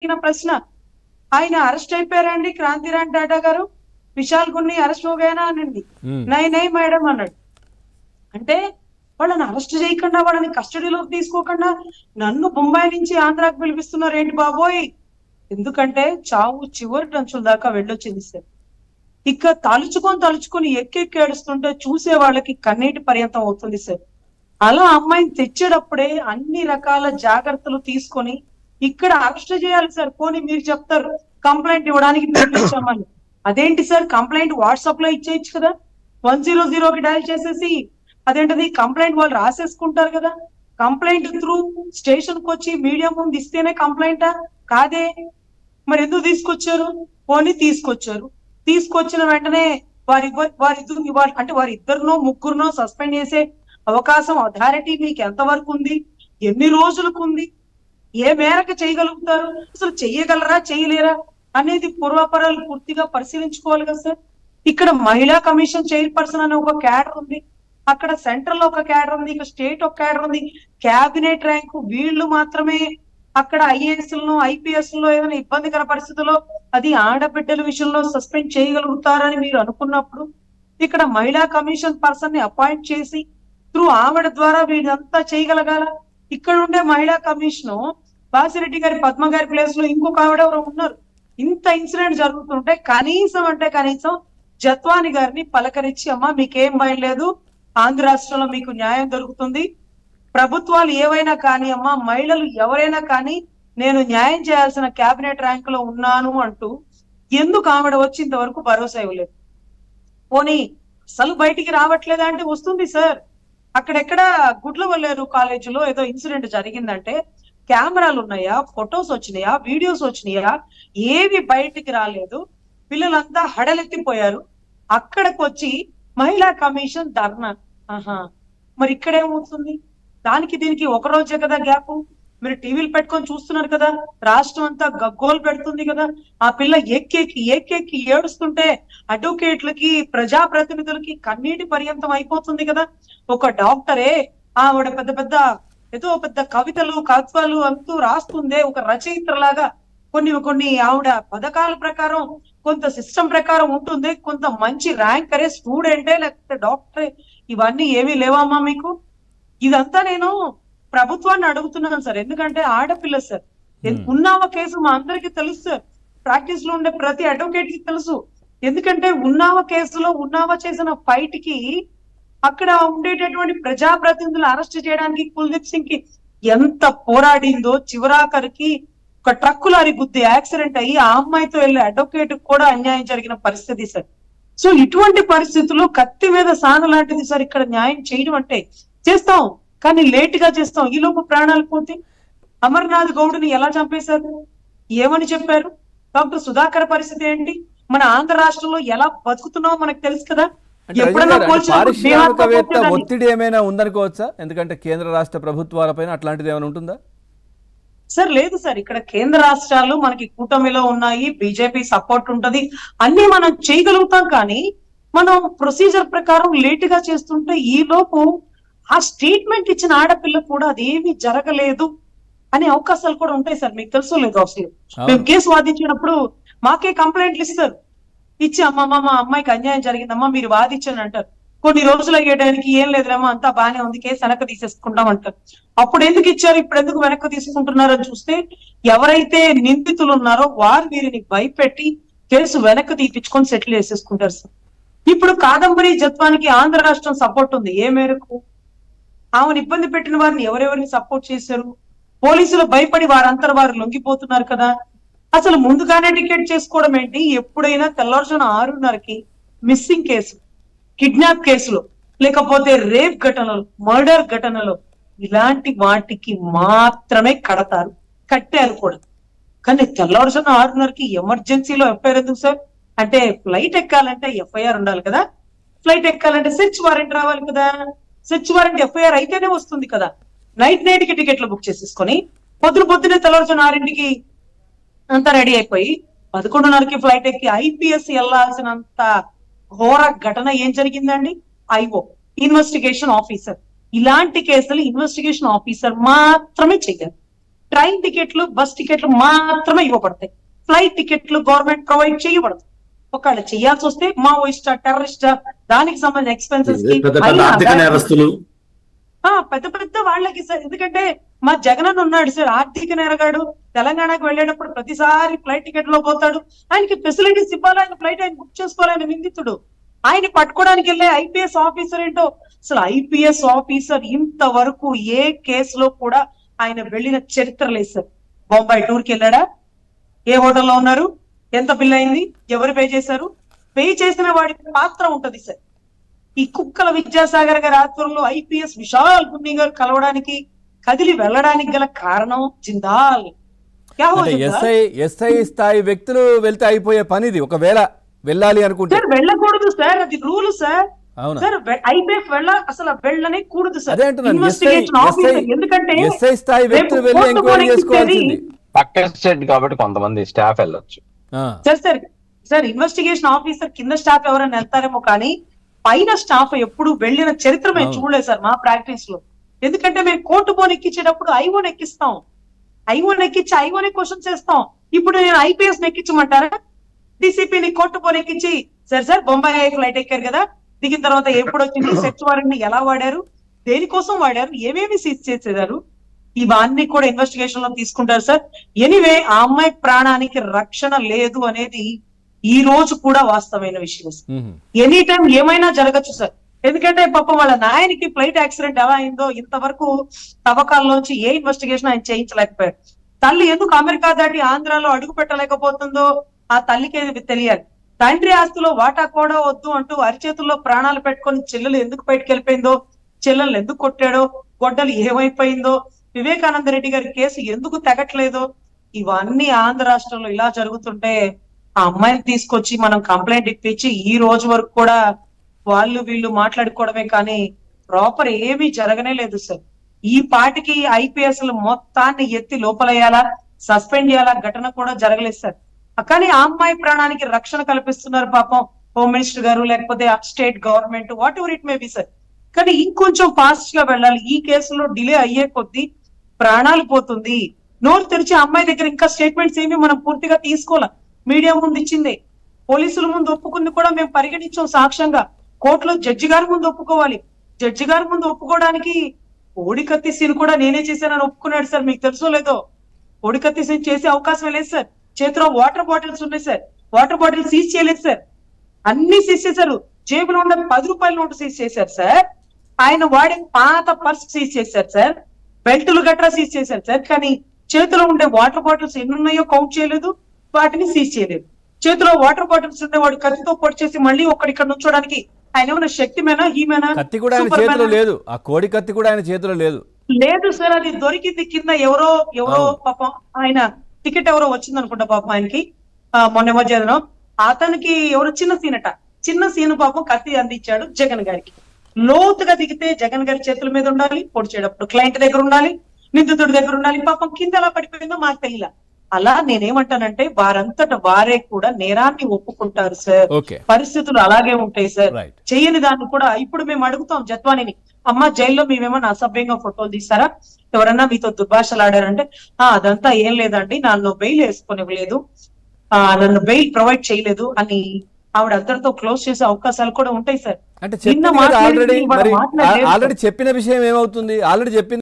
అడిగిన ప్రశ్న, ఆయన అరెస్ట్ అయిపోయారండి క్రాంతిరామ్ టాటా గారు, విశాల్ గున్ని అరెస్ట్ హోగానా అనండి. నై నై మేడం అన్నాడు. అంటే వాళ్ళని అరెస్ట్ చేయకుండా, వాళ్ళని కస్టడీలోకి తీసుకోకుండా నన్ను బొంబాయి నుంచి ఆంధ్రాకి పిలిపిస్తున్నారు ఏంటి బాబోయ్? ఎందుకంటే చావు చివరి టంచుల దాకా వెళ్ళొచ్చింది సార్. ఇక తలుచుకొని ఎక్కెక్కి ఏడుస్తుంటే చూసే వాళ్ళకి కన్నీటి పర్యంతం అవుతుంది సార్. అలా అమ్మాయిని తెచ్చేటప్పుడే అన్ని రకాల జాగ్రత్తలు తీసుకొని ఇక్కడ అరెస్ట్ చేయాలి సార్. పోనీ మీరు చెప్తారు కంప్లైంట్ ఇవ్వడానికి పిలిపించామని, అదేంటి సార్ కంప్లైంట్ వాట్సాప్ లో ఇచ్చేయచ్చు కదా, 100కి డయల్ చేసేసి అదేంటది కంప్లైంట్ వాళ్ళు రాసేసుకుంటారు కదా. కంప్లైంట్ త్రూ స్టేషన్ కు వచ్చి మీడియా ముందు ఇస్తేనే కంప్లైంటా? కాదే. మరి ఎందుకు తీసుకొచ్చారు? పోనీ తీసుకొచ్చారు, తీసుకొచ్చిన వెంటనే వారిద్దరినో ముగ్గురునో సస్పెండ్ చేసే అవకాశం అథారిటీ మీకు ఎంతవరకు ఉంది, ఎన్ని రోజులకు ఉంది, ఏ మేరకు చేయగలుగుతారు, అసలు చెయ్యగలరా చేయలేరా అనేది పూర్వాపరాలు పూర్తిగా పరిశీలించుకోవాలి కదా సార్. ఇక్కడ మహిళా కమిషన్ చైర్పర్సన్ అనే ఒక క్యాడర్ ఉంది, అక్కడ సెంట్రల్ లో ఒక క్యాడర్ ఉంది, ఇక్కడ స్టేట్ ఒక క్యాడర్ ఉంది, క్యాబినెట్ ర్యాంకు వీళ్ళు మాత్రమే అక్కడ ఐఏఎస్ లను ఐపీఎస్ లో ఏదైనా ఇబ్బందికర పరిస్థితుల్లో అది ఆడబిడ్డల విషయంలో సస్పెండ్ చేయగలుగుతారని మీరు అనుకున్నప్పుడు ఇక్కడ మహిళా కమిషన్ పర్సన్ ని అపాయింట్ చేసి త్రూ ఆవిడ ద్వారా వీళ్ళంతా చేయగలగాల. ఇక్కడ ఉండే మహిళా కమిషన్ బాసిరెడ్డి గారి పద్మ గారి ప్లేస్ లో ఇంకొక ఆవిడ ఎవరో ఉన్నారు. ఇంత ఇన్సిడెంట్ జరుగుతుంటే కనీసం జత్వాని గారిని పలకరించి, అమ్మా మీకేం భయం లేదు, ఆంధ్ర రాష్ట్రంలో మీకు న్యాయం దొరుకుతుంది, ప్రభుత్వాలు ఏవైనా కానీ అమ్మా మహిళలు ఎవరైనా కానీ నేను న్యాయం చేయాల్సిన క్యాబినెట్ ర్యాంక్ లో ఉన్నాను అంటూ ఎందుకు ఆవిడ వచ్చేంత వరకు భరోసా ఇవ్వలేదు? పోనీ అసలు బయటికి రావట్లేదా అంటే వస్తుంది సార్. అక్కడెక్కడ గుడ్లవల్లేరు కాలేజీలో ఏదో ఇన్సిడెంట్ జరిగిందంటే కెమెరాలు ఉన్నాయా, ఫొటోస్ వచ్చినాయా, వీడియోస్ వచ్చినాయా, ఏవి బయటికి రాలేదు. పిల్లలంతా హడలెత్తిపోయారు. అక్కడికి వచ్చి మహిళా కమిషన్ ధర్నా. మరి ఇక్కడేమవుతుంది? దానికి దీనికి ఒక రోజే కదా గ్యాప్. మీరు టీవీలు పెట్టుకొని చూస్తున్నారు కదా, రాష్ట్రం అంతా గగ్గోలు పెడుతుంది కదా. ఆ పిల్ల ఎక్కెక్కి ఏడుస్తుంటే అడ్వకేట్లకి ప్రజాప్రతినిధులకి కన్నీటి పర్యంతం అయిపోతుంది కదా. ఒక డాక్టరే ఆవిడ పెద్ద కవితలు కవిత్వాలు అంటూ రాస్తుందే, ఒక రచయిత్రలాగా కొన్ని ఆవిడ పథకాల ప్రకారం కొంత సిస్టమ్ ప్రకారం ఉంటుంది, కొంత మంచి ర్యాంకరే స్టూడెంటే లేకపోతే డాక్టరే, ఇవన్నీ ఏమీ లేవమ్మా మీకు? ఇదంతా నేను ప్రభుత్వాన్ని అడుగుతున్నాను సార్. ఎందుకంటే ఆడపిల్ల సార్, ఉన్నావా కేసు మా అందరికీ తెలుసు సార్, ప్రాక్టీస్ లో ఉండే ప్రతి అడ్వకేట్ కి తెలుసు. ఎందుకంటే ఉన్నావా కేసులో ఉన్నావా చేసిన ఫైట్ కి అక్కడ ఉండేటటువంటి ప్రజాప్రతినిధులు అరెస్ట్ చేయడానికి కుల్దీప్ సింగ్ కి ఎంత పోరాడిందో, చివరాఖరికి ఒక ట్రక్కు లారీ గుద్ది యాక్సిడెంట్ అయ్యి ఆ అమ్మాయితో వెళ్ళే అడ్వకేట్ కూడా అన్యాయం జరిగిన పరిస్థితి సార్. సో ఇటువంటి పరిస్థితుల్లో కత్తి మీద సాన లాంటిది సార్ ఇక్కడ న్యాయం చేయడం అంటే. చేస్తాం కానీ లేట్ గా చేస్తాం. ఈ లోపు ప్రాణాలు పోతే అమర్నాథ్ గౌడ్ని ఎలా చంపేశారు, ఏమని చెప్పారు? డాక్టర్ సుధాకర్ పరిస్థితి ఏంటి? మన ఆంధ్ర రాష్ట్రంలో ఎలా బతుకుతున్నామో మనకు తెలుసు కదా. పారిశ్రామికవేత్త ఒత్తిడి ఏమైనా ఉందనుకోవచ్చా? ఎందుకంటే కేంద్ర రాష్ట్ర ప్రభుత్వాలపైన అట్లాంటిది ఏమైనా ఉంటుందా సార్? లేదు సార్, ఇక్కడ కేంద్ర రాష్ట్రాలు మనకి కూటమిలో ఉన్నాయి, బీజేపీ సపోర్ట్ ఉంటది, అన్ని మనం చేయగలుగుతాం. కానీ మనం ప్రొసీజర్ ప్రకారం లేట్ గా చేస్తుంటే ఈ లోపు ఆ స్టేట్మెంట్ ఇచ్చిన ఆడపిల్ల కూడా అదేమీ జరగలేదు అనే అవకాశాలు కూడా ఉంటాయి సార్. మీకు తెలుసో లేదు, అసలు మేము కేసు వాదించినప్పుడు మాకే కంప్లైంట్లు ఇస్తారు, ఇచ్చి అమ్మమ్మ మా అమ్మాయికి అన్యాయం జరిగిందమ్మా మీరు వాదించని అంటారు. కొన్ని రోజులు అయ్యేటానికి ఏం లేదులేమో అంతా బానే ఉంది, కేసు వెనక్కి తీసేసుకుంటాం అంటారు. అప్పుడు ఎందుకు ఇచ్చారు, ఇప్పుడు ఎందుకు వెనక్కి తీసుకుంటున్నారు అని చూస్తే ఎవరైతే నిందితులు ఉన్నారో వారు వీరిని భయపెట్టి కేసు వెనక్కి తీపించుకొని సెటిల్ చేసేసుకుంటారు సార్. ఇప్పుడు కాదంబరి జత్వానికి ఆంధ్ర రాష్ట్రం సపోర్ట్ ఉంది. ఏ మేరకు? ఆమెను ఇబ్బంది పెట్టిన వారిని ఎవరెవరిని సపోర్ట్ చేశారు? పోలీసులు భయపడి వారంతా వారు లొంగిపోతున్నారు కదా. అసలు ముందుగానే టికెట్ చేసుకోవడం ఏంటి? ఎప్పుడైనా తెల్లవారుజామున 6:30కి మిస్సింగ్ కేసు, కిడ్నాప్ కేసులు, లేకపోతే రేప్ ఘటనలు, మర్డర్ ఘటనలు, ఇలాంటి వాటికి మాత్రమే కడతారు, కట్టారు కూడా. కానీ తెల్లవారుజామున 6:30కి ఎమర్జెన్సీలో ఎఫ్ఐఆర్ ఎందుకు సార్? అంటే ఫ్లైట్ ఎక్కాలంటే ఎఫ్ఐఆర్ ఉండాలి కదా, ఫ్లైట్ ఎక్కాలంటే సెర్చ్ వారెంట్ రావాలి కదా. సెర్చ్ వారెంట్ ఎఫ్ఐఆర్ అయితేనే వస్తుంది కదా. నైట్ కి టికెట్లు బుక్ చేసేసుకొని పొద్దునే తెల్లవారుజామున 6కి అంతా రెడీ అయిపోయి 11:30కి ఫ్లైట్ ఎక్కి ఐపీఎస్ వెళ్లాల్సినంత ఘోర ఘటన ఏం జరిగిందండి? IO, investigation officer. ఇలాంటి కేసులు ఇన్వెస్టిగేషన్ ఆఫీసర్ మాత్రమే చెయ్యాలి. ట్రైన్ టికెట్లు, బస్ టికెట్లు మాత్రమే ఇవ్వబడతాయి. ఫ్లైట్ టికెట్లు గవర్నమెంట్ ప్రొవైడ్ చేయబడతాయి. ఒకవేళ చేయాల్సి వస్తే మావోయిస్టా, టెర్రరిస్టా, దానికి సంబంధించిన ఎక్స్పెన్సెస్ కి పెద్ద పెద్ద వాళ్ళకి సార్. ఎందుకంటే మా జగన్ ఉన్నాడు సార్, ఆర్థిక నేరగాడు. తెలంగాణకు వెళ్ళేటప్పుడు ప్రతిసారి ఫ్లైట్ టికెట్ లో పోతాడు. ఆయనకి ఫెసిలిటీస్ ఇవ్వాలి, ఆయన ఫ్లైట్ ఆయన బుక్ చేసుకోవాలి. ఆయన నిందితుడు. ఆయన పట్టుకోవడానికి వెళ్ళే ఐపీఎస్ ఆఫీసర్ ఏంటో అసలు. ఐపీఎస్ ఆఫీసర్ ఇంతవరకు ఏ కేసులో కూడా ఆయన వెళ్ళిన చరిత్ర లేదు సార్. బొంబాయి టూర్కి వెళ్ళాడా? ఏ హోటల్లో ఉన్నారు? ఎంత బిల్ అయింది? ఎవరు పే చేశారు? పే చేసిన వాడి పాత్ర ఉంటది సార్. ఈ కుక్కల విద్యాసాగర్ గారి ఆధ్వర్యంలో ఐపీఎస్ విశాల్ గున్ని గారు కలవడానికి, కదిలి వెళ్ళడానికి గల కారణం జిందాల్. ఎస్ఐ స్థాయి వ్యక్తులు వెళ్తే అయిపోయే పనిది. ఒకవేళ వెళ్ళాలి అనుకుంటే వెళ్ళకూడదు సార్, అది రూల్ సార్. సార్ ఐపీఎస్ అసలు వెళ్ళనే కూడదు సార్. ఎందుకంటే ఎస్ఐ స్థాయి వ్యక్తులు వెళ్ళి ఎంక్వైరీ చేసుకోవాల్సింది. పక్క స్టేట్ కాబట్టి కొంతమంది స్టాఫ్ వెళ్ళొచ్చు సార్. ఇన్వెస్టిగేషన్ ఆఫీసర్ కింద స్టాఫ్ ఎవరైనా వెళ్తారేమో, కానీ పైన స్టాఫ్ ఎప్పుడు వెళ్ళిన చరిత్ర మేము చూడలేదు సార్ మా ప్రాక్టీస్ లో. ఎందుకంటే మేము కోర్టు బోన్ ఎక్కించేటప్పుడు ఐఓన్ ఎక్కిస్తాం. ఐఓన్ ఎక్కించి ఐఓనే క్వశ్చన్ చేస్తాం. ఇప్పుడు నేను ఐపీఎస్ ఎక్కించమంటారా? డీసీపీని కోర్టు బోన్ ఎక్కించి సార్ బొంబాయి ఫ్లైట్ ఎక్కారు కదా, దిగిన తర్వాత ఎప్పుడు వచ్చింది, సెర్చ్ వారెంట్ ని ఎలా వాడారు, దేనికోసం వాడారు, ఏమేమి సీజ్ చేసేదారు, ఇవన్నీ కూడా ఇన్వెస్టిగేషన్ లో తీసుకుంటారు సార్. ఎనీవే ఆ అమ్మాయి ప్రాణానికి రక్షణ లేదు అనేది ఈ రోజు కూడా వాస్తవమైన విషయం సార్. ఎనీ టైం ఏమైనా జరగచ్చు సార్. ఎందుకంటే పాపం వాళ్ళ నాయనికి ఫ్లైట్ యాక్సిడెంట్ ఎలా అయిందో ఇంతవరకు తవ్వకాల్లోంచి ఏ ఇన్వెస్టిగేషన్ ఆయన చేయించలేకపోయారు. తల్లి ఎందుకు అమెరికా దాటి ఆంధ్రాలో అడుగు పెట్టలేకపోతుందో ఆ తల్లికి తెలియాలి. తండ్రి ఆస్తిలో వాటా కూడా వద్దు అంటూ అరిచేతుల్లో ప్రాణాలు పెట్టుకొని చెల్లెలు ఎందుకు బయటకు వెళ్ళిపోయిందో, చెల్లెలు ఎందుకు కొట్టాడో, గొడ్డలు ఏమైపోయిందో, వివేకానంద రెడ్డి గారి కేసు ఎందుకు తెగట్లేదో, ఇవన్నీ ఆంధ్ర రాష్ట్రంలో ఇలా జరుగుతుంటే ఆ అమ్మాయిని తీసుకొచ్చి మనం కంప్లైంట్ ఇప్పించి ఈ రోజు వరకు కూడా వాళ్ళు వీళ్ళు మాట్లాడుకోవడమే కానీ ప్రాపర్ ఏమీ జరగనే లేదు సార్. ఈ పాటికి ఐపీఎస్ మొత్తాన్ని ఎత్తి లోపలయ్యాలా, సస్పెండ్ చేయాలా ఘటన కూడా జరగలేదు సార్. కానీ ఆ అమ్మాయి ప్రాణానికి రక్షణ కల్పిస్తున్నారు పాపం హోమ్ మినిస్టర్ గారు, లేకపోతే state government, what ever it may be sir. కానీ ఇంకొంచెం ఫాస్ట్ గా వెళ్ళాలి. ఈ కేసులో డిలే అయ్యే కొద్దీ ప్రాణాలు పోతుంది. నోరు తెరిచి అమ్మాయి దగ్గర ఇంకా స్టేట్మెంట్స్ ఏమి మనం పూర్తిగా తీసుకోవాలి. మీడియా ముందు ఇచ్చింది, పోలీసుల ముందు ఒప్పుకుంది కూడా మేము పరిగణించాం సాక్ష్యంగా. కోర్టులో జడ్జి గారి ముందు ఒప్పుకోవాలి. జడ్జి గారి ముందు ఒప్పుకోవడానికి కోడికత్తి సీన్ కూడా నేనే చేశానని ఒప్పుకున్నాడు సార్. మీకు తెలుసో లేదో, కోడికత్తి సీన్ చేసే అవకాశం లేదు సార్. చేతిలో వాటర్ బాటిల్స్ ఉన్నాయి సార్, వాటర్ బాటిల్ సీజ్ చేయలేదు సార్. అన్ని సీజ్ చేశారు. జేబులో ఉన్న 10 రూపాయల నోటు సీజ్ చేశారు సార్. ఆయన వాడే పాత పర్స్ సీజ్ చేశారు సార్. బెల్టులు గట్రా సీజ్ చేశారు సార్. కానీ చేతిలో ఉండే వాటర్ బాటిల్స్ ఎన్ని ఉన్నాయో కౌంట్ చేయలేదు, వాటిని సీజ్ చేయలేదు. చేతిలో వాటర్ బాటిల్స్ ఉండే వాడు కత్తితో పొడి చేసి మళ్ళీ ఒక్కడిక్కడ నుంచోడానికి ఆయన ఏమైనా శక్తిమేనా, హీమేనా? కత్తి కూడా ఆయన చేతిలో లేదు. ఆ కోడి కత్తి కూడా ఆయన చేతిలో లేదు. లేదు సార్, అది దొరికింది కింద. ఎవరో పాపం ఆయన టికెట్ ఎవరో వచ్చింది అనుకుంటా పాపం ఆయనకి మొన్న మధ్యాహ్నం. అతనికి ఎవరో చిన్న సీను పాపం కత్తి అందించాడు జగన్ గారికి. లోతుగా దిగితే జగన్ గారి చేతుల మీద ఉండాలి, పొడిచేటప్పుడు క్లయింట్ దగ్గర ఉండాలి, నిందితుడి దగ్గర ఉండాలి. పాపం కింద ఎలా పడిపోయిందో మాకు తెలియలా. అలా నేనేమంటానంటే వారంతట వారే కూడా నేరాన్ని ఒప్పుకుంటారు సార్. పరిస్థితులు అలాగే ఉంటాయి సార్. చెయ్యని దాన్ని కూడా ఇప్పుడు మేము అడుగుతాం జత్వానిని, అమ్మ జైల్లో మేమేమన్నా అసభ్యంగా ఫోటోలు తీస్తారా, ఎవరన్నా మీతో దుర్భాషలు ఆడారంటే అదంతా ఏం లేదండి, నన్ను బెయిల్ వేసుకునివ్వలేదు, నన్ను బెయిల్ ప్రొవైడ్ చేయలేదు అని ఆవిడ అందరితో క్లోజ్ చేసే అవకాశాలు కూడా ఉంటాయి సార్. అంటే ఆల్రెడీ చెప్పిన విషయం ఏమవుతుంది? ఆల్రెడీ చెప్పింది